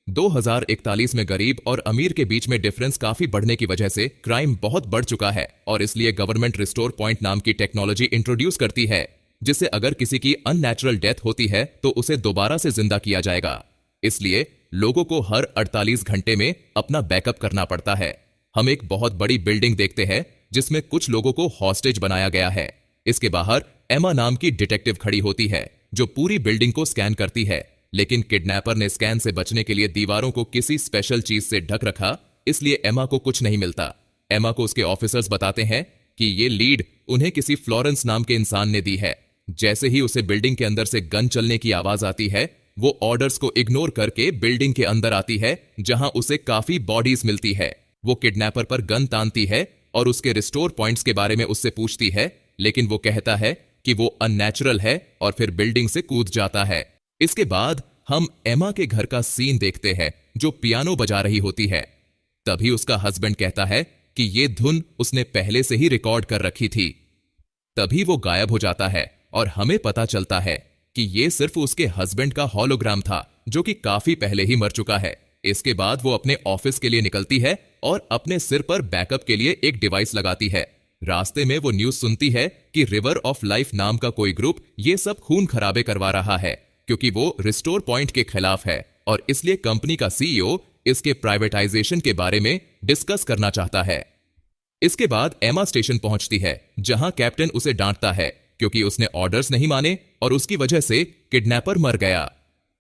2041 में गरीब और अमीर के बीच में डिफरेंस काफी बढ़ने की वजह से क्राइम बहुत बढ़ चुका है और इसलिए गवर्नमेंट रिस्टोर पॉइंट नाम की टेक्नोलॉजी इंट्रोड्यूस करती है, जिससे अगर किसी की अननेचुरल डेथ होती है तो उसे दोबारा से जिंदा किया जाएगा। इसलिए लोगों को हर 48 घंटे में अपना बैकअप करना पड़ता है। हम एक बहुत बड़ी बिल्डिंग देखते हैं जिसमें कुछ लोगों को हॉस्टेज बनाया गया है। इसके बाहर एमा नाम की डिटेक्टिव खड़ी होती है जो पूरी बिल्डिंग को स्कैन करती है, लेकिन किडनैपर ने स्कैन से बचने के लिए दीवारों को किसी स्पेशल चीज से ढक रखा, इसलिए एमा को कुछ नहीं मिलता। एमा को उसके ऑफिसर्स बताते हैं कि ये लीड उन्हें किसी फ्लोरेंस नाम के इंसान ने दी है। जैसे ही उसे बिल्डिंग के अंदर से गन चलने की आवाज आती है, वो ऑर्डर्स को इग्नोर करके बिल्डिंग के अंदर आती है जहां उसे काफी बॉडीज मिलती है। वो किडनैपर पर गन तानती है और उसके रिस्टोर पॉइंट्स के बारे में उससे पूछती है, लेकिन वो कहता है कि वो अननेचुरल है और फिर बिल्डिंग से कूद जाता है। इसके बाद हम एमा के घर का सीन देखते हैं जो पियानो बजा रही होती है। तभी उसका हस्बैंड कहता है कि ये धुन उसने पहले से ही रिकॉर्ड कर रखी थी। तभी वो गायब हो जाता है और हमें पता चलता है कि ये सिर्फ उसके हस्बैंड का हॉलोग्राम था जो कि काफी पहले ही मर चुका है। इसके बाद वो अपने ऑफिस के लिए निकलती है और अपने सिर पर बैकअप के लिए एक डिवाइस लगाती है। रास्ते में वो न्यूज सुनती है कि रिवर ऑफ लाइफ नाम का कोई ग्रुप ये सब खून खराबे करवा रहा है क्योंकि वो रिस्टोर पॉइंट के खिलाफ है और इसलिए कंपनी का सीईओ इसके प्राइवेटाइजेशन के बारे में डिस्कस करना चाहता है। इसके बाद एमा स्टेशन पहुंचती है जहां कैप्टन उसे डांटता है क्योंकि उसने ऑर्डर्स नहीं माने और उसकी वजह से किडनैपर मर गया।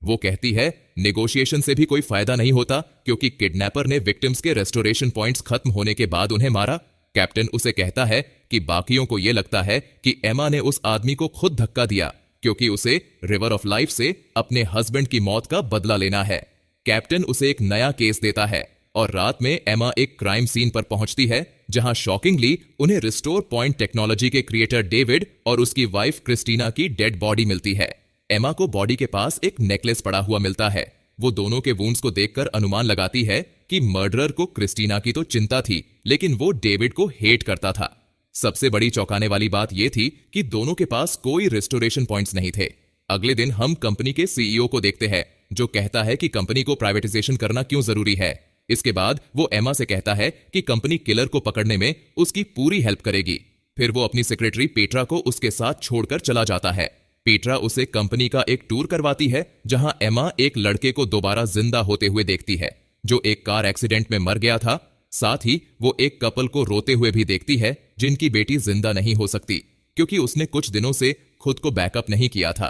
वो कहती है नेगोशिएशन से भी कोई फायदा नहीं होता क्योंकि किडनैपर ने विक्टिम्स के रेस्टोरेशन पॉइंट्स खत्म होने के बाद उन्हें मारा। कैप्टन उसे कहता है कि बाकियों को यह लगता है कि एमा ने उस आदमी को खुद धक्का दिया क्योंकि उसे रिवर ऑफ लाइफ से अपने हस्बैंड की मौत का बदला लेना है। कैप्टन उसे एक नया केस देता है और रात में एमा एक क्राइम सीन पर पहुंचती है जहां शॉकिंगली उन्हें रिस्टोर पॉइंट टेक्नोलॉजी के क्रिएटर डेविड और उसकी वाइफ क्रिस्टीना की डेड बॉडी मिलती है। एमा को बॉडी के पास एक नेकलेस पड़ा हुआ मिलता है। वो दोनों के वुंड्स को देखकर अनुमान लगाती है कि मर्डरर को क्रिस्टीना की तो चिंता थी, लेकिन वो डेविड को हेट करता था। सबसे बड़ी चौंकाने वाली बात यह थी कि दोनों के पास कोई रेस्टोरेशन पॉइंट्स नहीं थे। अगले दिन हम कंपनी के सीईओ को देखते हैं जो कहता है कि कंपनी को प्राइवेटाइजेशन करना क्यों जरूरी है। इसके बाद वो एमा से कहता है कि कंपनी किलर को पकड़ने में उसकी पूरी हेल्प करेगी। फिर वो अपनी सेक्रेटरी पेट्रा को उसके साथ छोड़कर चला जाता है। पेट्रा उसे कंपनी का एक टूर करवाती है जहां एमा एक लड़के को दोबारा जिंदा होते हुए देखती है जो एक कार एक्सीडेंट में मर गया था। साथ ही वो एक कपल को रोते हुए भी देखती है जिनकी बेटी जिंदा नहीं हो सकती क्योंकि उसने कुछ दिनों से खुद को बैकअप नहीं किया था।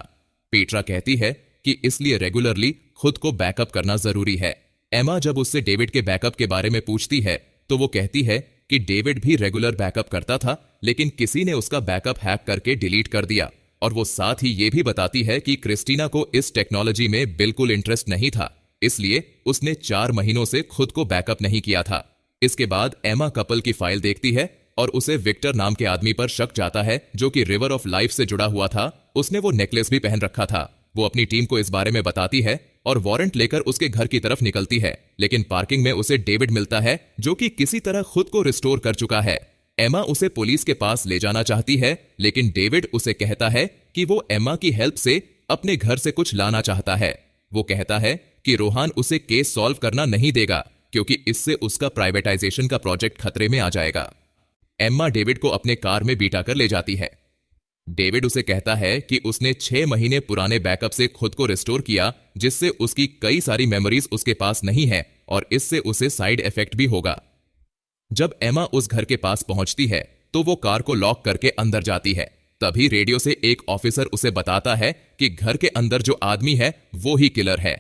पेट्रा कहती है कि इसलिए रेगुलरली खुद को बैकअप करना जरूरी है। एमा जब उससे डेविड के बैकअप के बारे में पूछती है तो वो कहती है कि डेविड भी रेगुलर बैकअप करता था, लेकिन किसी ने उसका बैकअप हैक करके डिलीट कर दिया। और वो साथ ही ये भी बताती है कि क्रिस्टीना को इस टेक्नोलॉजी में बिल्कुल इंटरेस्ट नहीं था, इसलिए उसने 4 महीनों से खुद को बैकअप नहीं किया था। इसके बाद एमा कपल की फाइल देखती है और उसे विक्टर नाम के आदमी पर शक जाता है जो कि रिवर ऑफ लाइफ से जुड़ा हुआ था। उसने वो नेकलेस भी पहन रखा था। वो अपनी टीम को इस बारे में बताती है और वारंट लेकर उसके घर की तरफ निकलती है, लेकिन पार्किंग में उसे डेविड मिलता है जो कि किसी तरह खुद को रिस्टोर कर चुका है। एमा उसे पुलिस के पास ले जाना चाहती है, लेकिन डेविड उसे कहता है कि वो एमा की हेल्प से अपने घर से कुछ लाना चाहता है। वो कहता है कि रोहान उसे केस सॉल्व करना नहीं देगा क्योंकि इससे उसका प्राइवेटाइजेशन का प्रोजेक्ट खतरे में आ जाएगा। एम्मा डेविड को अपने कार में बिठा कर ले जाती है। डेविड उसे कहता है कि उसने 6 महीने पुराने बैकअप से खुद को रिस्टोर किया, जिससे उसकी कई सारी मेमोरीज उसके पास नहीं है और इससे उसे साइड इफेक्ट भी होगा। जब एमा उस घर के पास पहुंचती है तो वो कार को लॉक करके अंदर जाती है। तभी रेडियो से एक ऑफिसर उसे बताता है कि घर के अंदर जो आदमी है वो ही किलर है।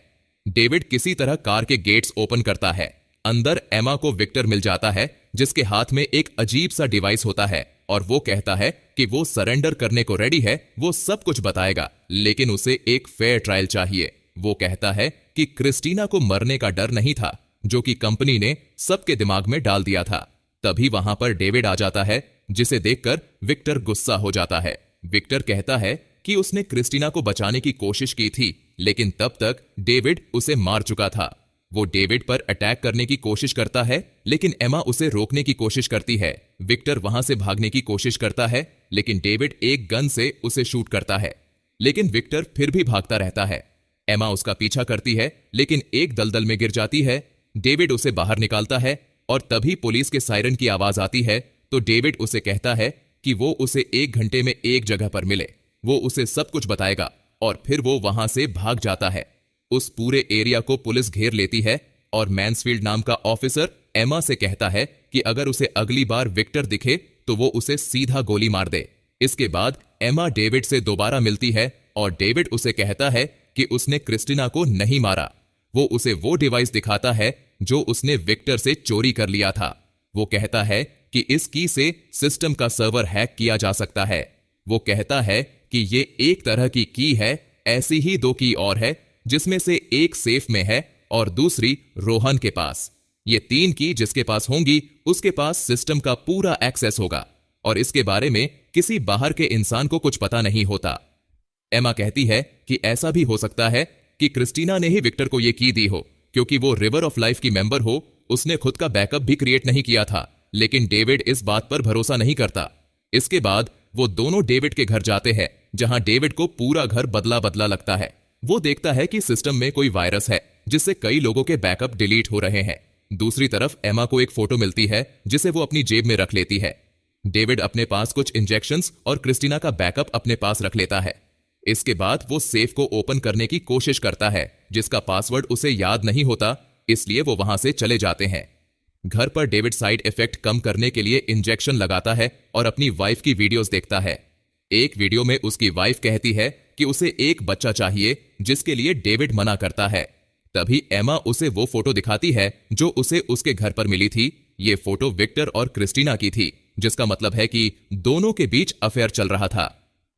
डेविड किसी तरह कार के गेट्स ओपन करता है। अंदर एमा को विक्टर मिल जाता है जिसके हाथ में एक अजीब सा डिवाइस होता है और वो कहता है कि वो सरेंडर करने को रेडी है, वो सब कुछ बताएगा, लेकिन उसे एक फेयर ट्रायल चाहिए। वो कहता है कि क्रिस्टीना को मरने का डर नहीं था जो कि कंपनी ने सबके दिमाग में डाल दिया था। तभी वहां पर डेविड आ जाता है जिसे देखकर विक्टर गुस्सा हो जाता है। विक्टर कहता है कि उसने क्रिस्टीना को बचाने की कोशिश की थी, लेकिन तब तक डेविड उसे मार चुका था। वो डेविड पर अटैक करने की कोशिश करता है, लेकिन एमा उसे रोकने की कोशिश करती है। विक्टर वहां से भागने की कोशिश करता है, लेकिन डेविड एक गन से उसे शूट करता है, लेकिन विक्टर फिर भी भागता रहता है। एमा उसका पीछा करती है, लेकिन एक दलदल में गिर जाती है। डेविड उसे बाहर निकालता है और तभी पुलिस के सायरन की आवाज आती है। तो डेविड उसे कहता है कि वो उसे 1 घंटे में एक जगह पर मिले, वो उसे सब कुछ बताएगा, और फिर वो वहां से भाग जाता है। उस पूरे एरिया को पुलिस घेर लेती है और मैन्सफील्ड नाम का ऑफिसर एमा से कहता है कि अगर उसे अगली बार विक्टर दिखे तो वो उसे सीधा गोली मार दे। इसके बाद एमा डेविड से दोबारा मिलती है और डेविड उसे कहता है कि उसने क्रिस्टीना को नहीं मारा। वो उसे वो डिवाइस दिखाता है जो उसने विक्टर से चोरी कर लिया था। वो कहता है कि इस की से सिस्टम का सर्वर हैक किया जा सकता है। वो कहता है कि ये एक तरह की की है, ऐसी ही 2 की और है, जिसमें से एक सेफ में है और दूसरी रोहन के पास। ये 3 की जिसके पास होंगी उसके पास सिस्टम का पूरा एक्सेस होगा और इसके बारे में किसी बाहर के इंसान को कुछ पता नहीं होता। एमा कहती है कि ऐसा भी हो सकता है कि क्रिस्टीना ने ही विक्टर को ये की दी हो, क्योंकि वो रिवर ऑफ लाइफ की मेंबर हो, उसने खुद का बैकअप भी क्रिएट नहीं किया था। लेकिन डेविड इस बात पर भरोसा नहीं करता। इसके बाद वो दोनों डेविड के घर जाते हैं, जहां डेविड को पूरा घर बदला बदला लगता है। वो देखता है कि सिस्टम में कोई वायरस है जिससे कई लोगों के बैकअप डिलीट हो रहे हैं। दूसरी तरफ एमा को एक फोटो मिलती है जिसे वो अपनी जेब में रख लेती है। डेविड अपने पास कुछ इंजेक्शंस और क्रिस्टीना का बैकअप अपने पास रख लेता है। इसके बाद वो सेफ को ओपन करने की कोशिश करता है, जिसका पासवर्ड उसे याद नहीं होता, इसलिए वो वहां से चले जाते हैं। घर पर डेविड साइड इफेक्ट कम करने के लिए इंजेक्शन लगाता है और अपनी वाइफ की वीडियोस देखता है। एक वीडियो में उसकी वाइफ कहती है कि उसे एक बच्चा चाहिए, जिसके लिए डेविड मना करता है। तभी एमा उसे वो फोटो दिखाती है जो उसे उसके घर पर मिली थी। ये फोटो विक्टर और क्रिस्टीना की थी, जिसका मतलब है कि दोनों के बीच अफेयर चल रहा था।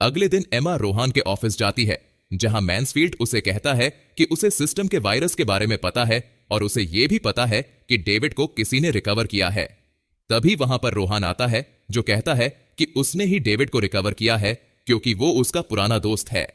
अगले दिन एमा रोहान के ऑफिस जाती है, जहां मैन्सफील्ड उसे कहता है कि उसे सिस्टम के वायरस के बारे में पता है और उसे यह भी पता है कि डेविड को किसी ने रिकवर किया है। तभी वहां पर रोहान आता है, जो कहता है कि उसने ही डेविड को रिकवर किया है, क्योंकि वो उसका पुराना दोस्त है।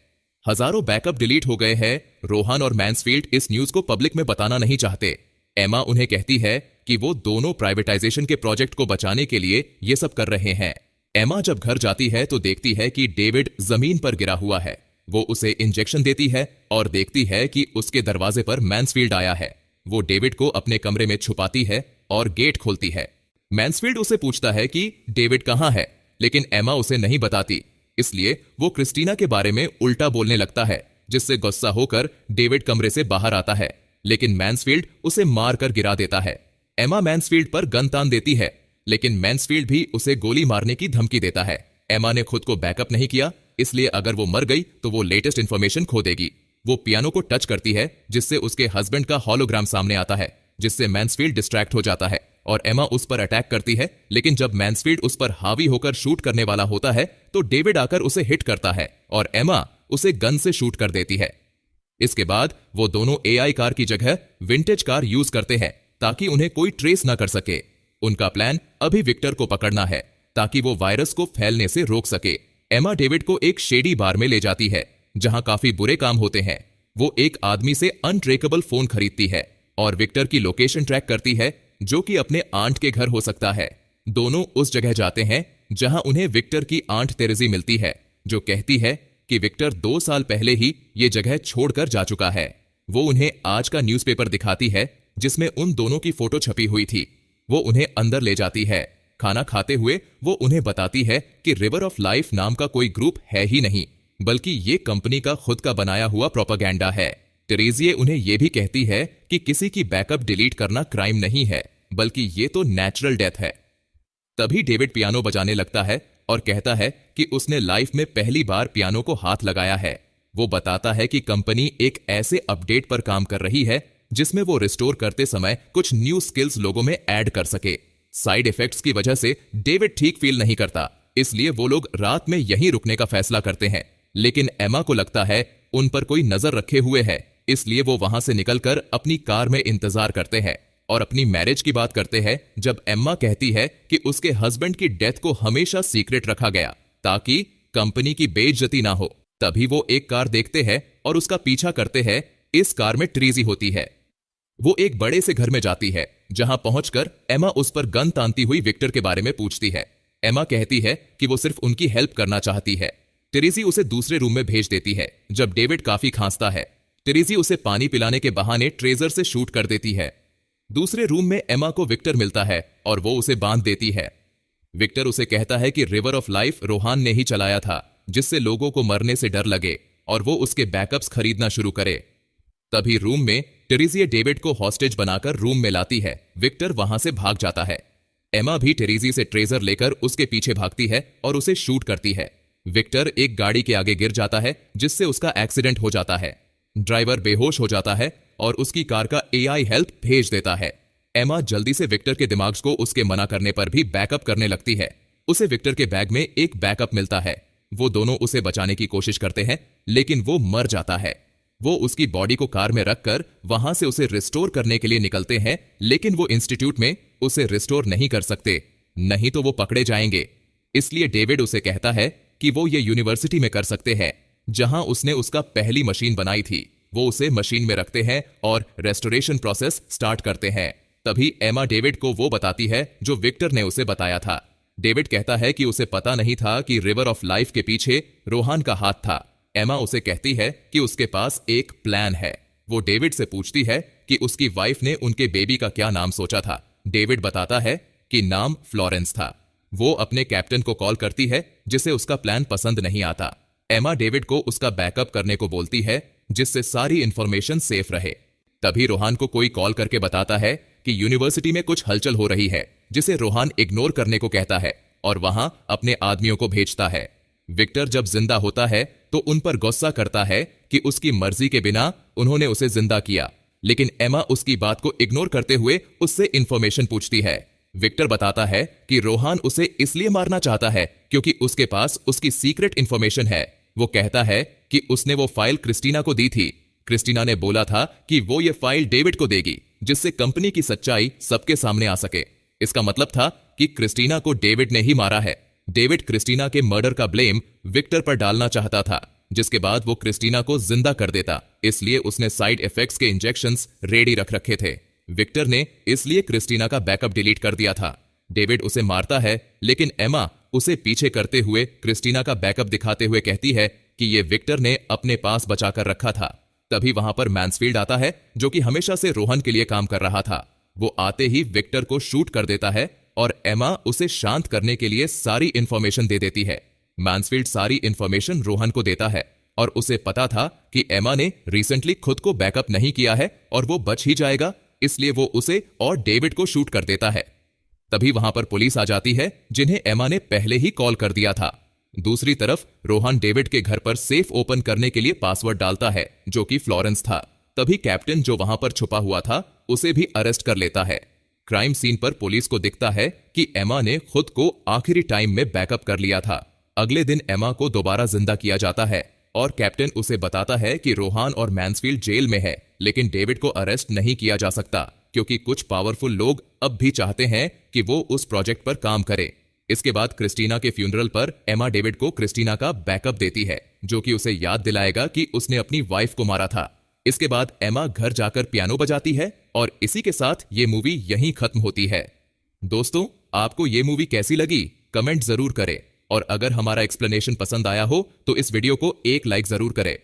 हजारों बैकअप डिलीट हो गए हैं। रोहान और मैन्सफील्ड इस न्यूज को पब्लिक में बताना नहीं चाहते। एमा उन्हें कहती है कि वो दोनों प्राइवेटाइजेशन के प्रोजेक्ट को बचाने के लिए ये सब कर रहे हैं। एमा जब घर जाती है तो देखती है कि डेविड जमीन पर गिरा हुआ है। वो उसे इंजेक्शन देती है और देखती है कि उसके दरवाजे पर मैन्सफील्ड आया है। वो डेविड को अपने कमरे में छुपाती है और गेट खोलती है। मैन्सफील्ड उसे पूछता है कि डेविड कहां है, लेकिन एमा उसे नहीं बताती। इसलिए वो क्रिस्टीना के बारे में उल्टा बोलने लगता है, जिससे गुस्सा होकर डेविड कमरे से बाहर आता है, लेकिन मैन्सफील्ड उसे मारकर गिरा देता है। एमा मैन्सफील्ड पर गन तान देती है, लेकिन मैन्सफील्ड भी उसे गोली मारने की धमकी देता है। एमा ने खुद को बैकअप नहीं किया, इसलिए अगर वो मर गई तो वो लेटेस्ट इंफॉर्मेशन खो देगी। वो पियानो को टच करती है, जिससे उसके हस्बैंड का हॉलोग्राम सामने आता है, जिससे मैन्सफील्ड डिस्ट्रैक्ट हो जाता है और एमा उस पर अटैक करती है। लेकिन जब मैन्सफील्ड उस पर हावी होकर शूट करने वाला होता है तो डेविड आकर उसे हिट करता है और एमा उसे गन से शूट कर देती है। इसके बाद वो दोनों एआई कार की जगह विंटेज कार यूज करते हैं ताकि उन्हें कोई ट्रेस ना कर सके। उनका प्लान अभी विक्टर को पकड़ना है ताकि वो वायरस को फैलने से रोक सके। एमा डेविड को एक शेडी बार में ले जाती है, जहां काफी बुरे काम होते हैं। वो एक आदमी से अनट्रेकेबल फोन खरीदती है और विक्टर की लोकेशन ट्रैक करती है, जो कि अपने आंट के घर हो सकता है। दोनों उस जगह जाते हैं जहां उन्हें विक्टर की आंट तेरेजी मिलती है, जो कहती है कि विक्टर 2 साल पहले ही ये जगह छोड़कर जा चुका है। वो उन्हें आज का न्यूज़पेपर दिखाती है, जिसमें उन दोनों की फोटो छपी हुई थी। वो उन्हें अंदर ले जाती है। खाना खाते हुए वो उन्हें बताती है कि रिवर ऑफ लाइफ नाम का कोई ग्रुप है ही नहीं, बल्कि ये कंपनी का खुद का बनाया हुआ प्रोपेगेंडा है। टेरेजिए उन्हें यह भी कहती है कि किसी की बैकअप डिलीट करना क्राइम नहीं है, बल्कि ये तो नेचुरल डेथ है। तभी डेविड पियानो बजाने लगता है और कहता है कि उसने लाइफ में पहली बार पियानो को हाथ लगाया है। वो बताता है कि कंपनी एक ऐसे अपडेट पर काम कर रही है जिसमें वो रिस्टोर करते समय कुछ न्यू स्किल्स लोगों में ऐड कर सके। साइड इफेक्ट्स की वजह से डेविड ठीक फील नहीं करता, इसलिए वो लोग रात में यहीं रुकने का फैसला करते हैं। लेकिन एमा को लगता है उन पर कोई नजर रखे हुए है, इसलिए वो वहां से निकलकर अपनी कार में इंतजार करते हैं और अपनी मैरिज की बात करते हैं। जब एम्मा कहती है कि उसके हस्बैंड की डेथ को हमेशा सीक्रेट रखा गया ताकि कंपनी की बेइज्जती ना हो, तभी वो एक कार देखते हैं और उसका पीछा करते हैं। इस कार में ट्रीजी होती है। वो एक बड़े से घर में जाती है, जहां पहुंचकर एमा उस पर गन तानती हुई विक्टर के बारे में पूछती है। एमा कहती है कि वो सिर्फ उनकी हेल्प करना चाहती है। टेरेजी उसे दूसरे रूम में भेज देती है। जब डेविड काफी खांसता है टेरेसी उसे पानी पिलाने के बहाने ट्रेजर से शूट कर देती है। दूसरे रूम में एमा को विक्टर मिलता है और वो उसे बांध देती है। विक्टर उसे कहता है कि रिवर ऑफ लाइफ रोहान ने ही चलाया था, जिससे लोगों को मरने से डर लगे और वो उसके बैकअप्स खरीदना शुरू करे। तभी रूम में टेरेसी डेविड को हॉस्टेज बनाकर रूम में लाती है। विक्टर वहां से भाग जाता है। एमा भी टेरेसी से ट्रेजर लेकर उसके पीछे भागती है और उसे शूट करती है। विक्टर एक गाड़ी के आगे गिर जाता है, जिससे उसका एक्सीडेंट हो जाता है। ड्राइवर बेहोश हो जाता है और उसकी कार का एआई हेल्प भेज देता है। एमा जल्दी से विक्टर के दिमाग को उसके मना करने पर भी बैकअप करने लगती है। उसे विक्टर के बैग में एक बैकअप मिलता है। वो दोनों उसे बचाने की कोशिश करते हैं, लेकिन वो मर जाता है। वो उसकी बॉडी को कार में रखकर वहां से उसे रिस्टोर करने के लिए निकलते हैं, लेकिन वो इंस्टीट्यूट में उसे रिस्टोर नहीं कर सकते, नहीं तो वो पकड़े जाएंगे। इसलिए डेविड उसे कहता है कि वो ये यूनिवर्सिटी में कर सकते हैं, जहां उसने उसका पहली मशीन बनाई थी। वो उसे मशीन में रखते हैं और रेस्टोरेशन प्रोसेस स्टार्ट करते हैं। तभी एमा डेविड को वो बताती है जो विक्टर ने उसे बताया था। डेविड कहता है कि उसे पता नहीं था कि रिवर ऑफ लाइफ के पीछे रोहान का हाथ था। एमा उसे कहती है कि उसके पास एक प्लान है। वो डेविड से पूछती है कि उसकी वाइफ ने उनके बेबी का क्या नाम सोचा था। डेविड बताता है कि नाम फ्लोरेंस था। वो अपने कैप्टन को कॉल करती है, जिसे उसका प्लान पसंद नहीं आता। एमा डेविड को उसका बैकअप करने को बोलती है, जिससे सारी इंफॉर्मेशन सेफ रहे। तभी रोहान को कोई कॉल करके बताता है कि यूनिवर्सिटी में कुछ हलचल हो रही है, जिसे रोहान इग्नोर करने को कहता है और वहां अपने आदमियों को भेजता है। विक्टर जब जिंदा होता है तो उन पर गुस्सा करता है कि उसकी मर्जी के बिना उन्होंने उसे जिंदा किया, लेकिन एमा उसकी बात को इग्नोर करते हुए उससे इंफॉर्मेशन पूछती है। विक्टर बताता है कि रोहान उसे इसलिए मारना चाहता है क्योंकि उसके पास उसकी सीक्रेट इंफॉर्मेशन है। वो कहता है कि उसने वो फाइल क्रिस्टीना को दी थी। क्रिस्टीना ने बोला था कि वो ये फाइल डेविड को देगी, जिससे कंपनी की सच्चाई सबके सामने आ सके। इसका मतलब था कि क्रिस्टीना को डेविड ने ही मारा है। डेविड क्रिस्टीना के मर्डर का ब्लेम विक्टर पर डालना चाहता था, जिसके बाद वो क्रिस्टीना को जिंदा कर देता। इसलिए उसने साइड इफेक्ट्स के इंजेक्शंस रेडी रख रखे थे। विक्टर ने इसलिए क्रिस्टीना का बैकअप डिलीट कर दिया था। डेविड उसे मारता है, लेकिन एमा उसे पीछे करते हुए क्रिस्टीना का बैकअप दिखाते हुए कहती है कि ये विक्टर ने अपने पास बचाकर रखा था। तभी वहां पर मैन्सफील्ड आता है, जो कि हमेशा से रोहन के लिए काम कर रहा था। वो आते ही विक्टर को शूट कर देता है और एमा उसे शांत करने के लिए सारी इंफॉर्मेशन दे देती है। मैन्सफील्ड सारी इंफॉर्मेशन रोहन को देता है और उसे पता था कि एमा ने रिसेंटली खुद को बैकअप नहीं किया है और वो बच ही जाएगा, इसलिए वो उसे और डेविड को शूट कर देता है। तभी वहां पर पुलिस आ जाती है, जिन्हें एमा ने पहले ही कॉल कर दिया था। दूसरी तरफ रोहन डेविड के घर पर सेफ ओपन करने के लिए पासवर्ड डालता है, जो कि फ्लोरेंस था। तभी कैप्टन जो वहां पर छुपा हुआ था उसे भी अरेस्ट कर लेता है। क्राइम सीन पर पुलिस को दिखता है कि एमा ने खुद को आखिरी टाइम में बैकअप कर लिया था। अगले दिन एमा को दोबारा जिंदा किया जाता है और कैप्टन उसे बताता है कि रोहान और मैन्सफील्ड जेल में है, लेकिन डेविड को अरेस्ट नहीं किया जा सकता क्योंकि कुछ पावरफुल लोग अब भी चाहते हैं कि वो उस प्रोजेक्ट पर काम करे। इसके बाद क्रिस्टीना के फ्यूनरल पर एमा डेविड को क्रिस्टीना का बैकअप देती है, जो कि उसे याद दिलाएगा कि उसने अपनी वाइफ को मारा था। इसके बाद एमा घर जाकर पियानो बजाती है और इसी के साथ ये मूवी यहीं खत्म होती है। दोस्तों, आपको ये मूवी कैसी लगी कमेंट जरूर करें और अगर हमारा एक्सप्लेनेशन पसंद आया हो तो इस वीडियो को एक लाइक जरूर करें।